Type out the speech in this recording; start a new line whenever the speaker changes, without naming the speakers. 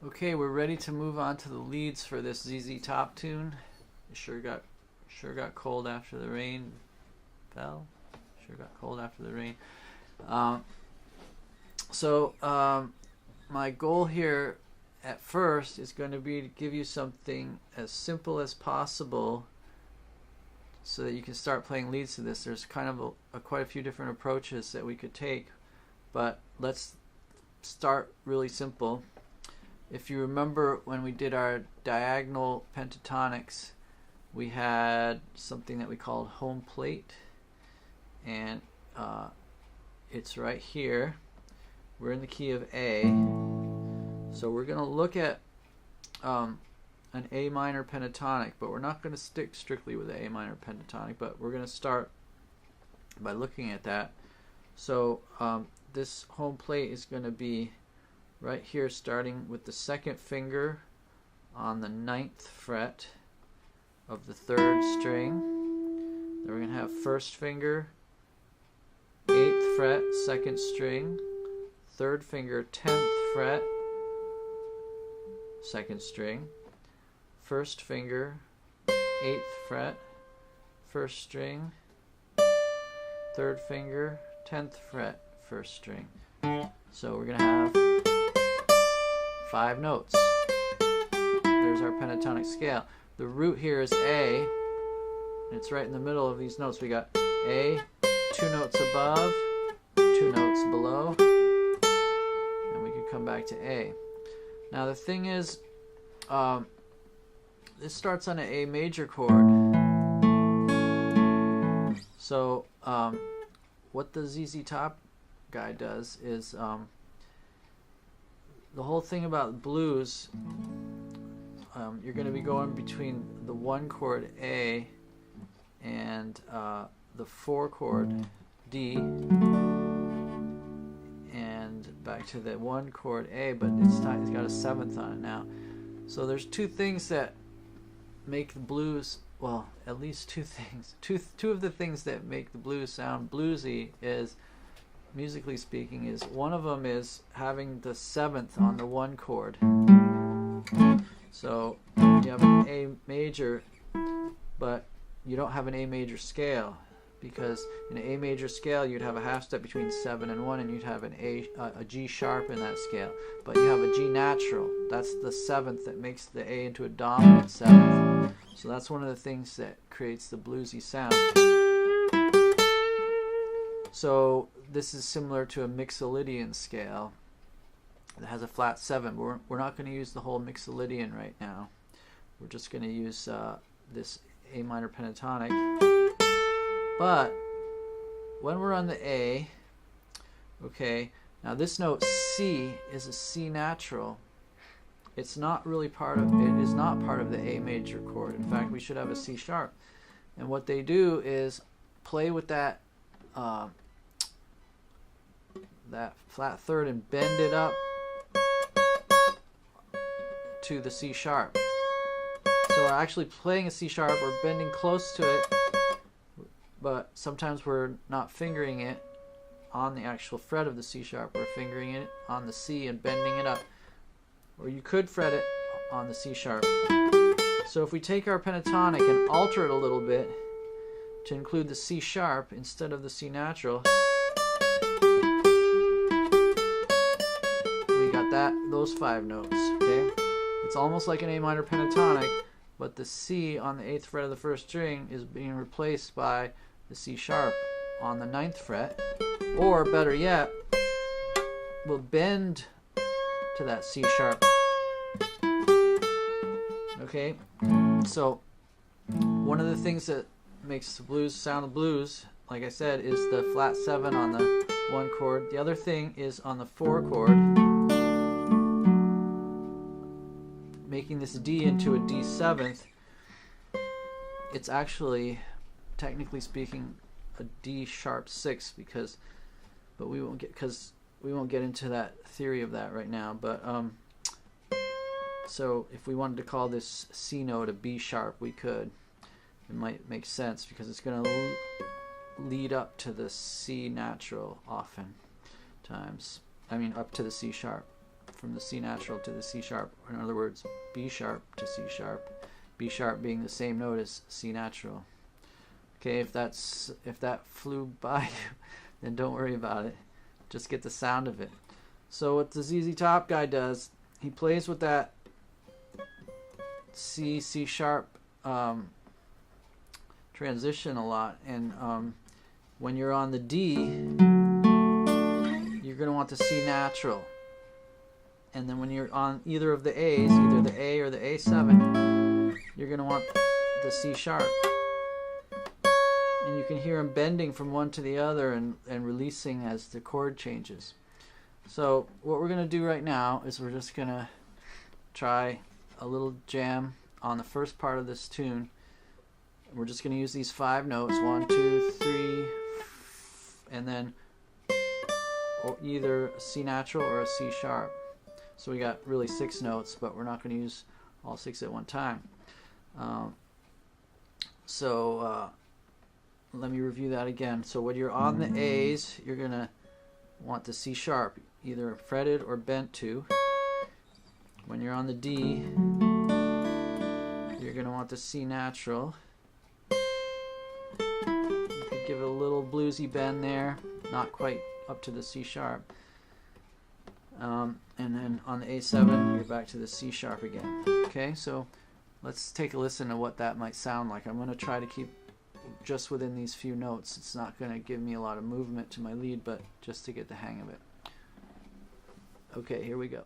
Okay, we're ready to move on to the leads for this ZZ Top tune. It sure got cold after the rain fell. Sure got cold after the rain. My goal here at first is going to be to give you something as simple as possible so that you can start playing leads to this. There's kind of quite a few different approaches that we could take, but let's start really simple. If you remember when we did our diagonal pentatonics, we had something that we called home plate, and it's right here. We're in the key of A, so we're going to look at an A minor pentatonic, but we're not going to stick strictly with the A minor pentatonic, but we're going to start by looking at that. So this home plate is going to be right here, starting with the second finger on the 9th fret of the 3rd string. Then we're going to have first finger, 8th fret, 2nd string, 3rd finger, 10th fret, 2nd string, first finger, 8th fret, 1st string, 3rd finger, 10th fret, 1st string. So we're going to have 5 notes. There's our pentatonic scale. The root here is A, and it's right in the middle of these notes. We got A, 2 notes above, 2 notes below, and we could come back to A. Now the thing is, this starts on an A major chord. So what the ZZ Top guy does is, the whole thing about blues, you're going to be going between the 1 chord A and the 4 chord D, and back to the 1 chord A, but it's got a 7th on it now. So there's 2 things that make the blues, well, at least 2 things. Two of the things that make the blues sound bluesy is, musically speaking, is one of them is having the 7th on the 1 chord. So you have an A major, but you don't have an A major scale, because in an A major scale you'd have a half step between 7 and 1, and you'd have a G sharp in that scale. But you have a G natural. That's the 7th that makes the A into a dominant 7th. So that's one of the things that creates the bluesy sound. So this is similar to a Mixolydian scale that has a flat 7. We're not going to use the whole Mixolydian right now. We're just going to use this A minor pentatonic. But when we're on the A, okay, now this note C is a C natural. It's not really part of, it is not part of the A major chord. In fact, we should have a C sharp. And what they do is play with that that flat 3rd and bend it up to the C sharp. So we're actually playing a C sharp, we're bending close to it, but sometimes we're not fingering it on the actual fret of the C sharp, we're fingering it on the C and bending it up. Or you could fret it on the C sharp. So if we take our pentatonic and alter it a little bit to include the C sharp instead of the C natural, we got those 5 notes. Okay, it's almost like an A minor pentatonic, but the C on the 8th fret of the 1st string is being replaced by the C sharp on the 9th fret, or better yet, we'll bend to that C sharp. Okay, so one of the things that makes the blues sound blues, like I said, is the flat 7 on the 1 chord. The other thing is on the 4 chord, making this D into a D 7th. It's actually, technically speaking, a D sharp 6, but we won't get into that theory of that right now. But so if we wanted to call this C note a B sharp, we could. It might make sense because it's going to lead up to the C natural often times. I mean, up to the C sharp. from the C natural to the C sharp. In other words, B sharp to C sharp. B sharp being the same note as C natural. Okay, if that flew by you, then don't worry about it. Just get the sound of it. So what the ZZ Top guy does, he plays with that C sharp transition a lot, and when you're on the D, you're going to want the C natural, and then when you're on either of the A's, either the A or the A7, you're going to want the C sharp. And you can hear him bending from one to the other and releasing as the chord changes. So what we're going to do right now is we're just going to try a little jam on the first part of this tune. We're just going to use these 5 notes, 1, 2, 3, and then either a C natural or a C sharp. So we got really 6 notes, but we're not going to use all 6 at one time. Let me review that again. So when you're on the A's, you're going to want the C sharp, either fretted or bent to. When you're on the D, you're going to want the C natural. You could give it a little bluesy bend there, not quite up to the C sharp. And then on the A7, you're back to the C sharp again. Okay, so let's take a listen to what that might sound like. I'm going to try to keep just within these few notes. It's not going to give me a lot of movement to my lead, but just to get the hang of it. Okay, here we go.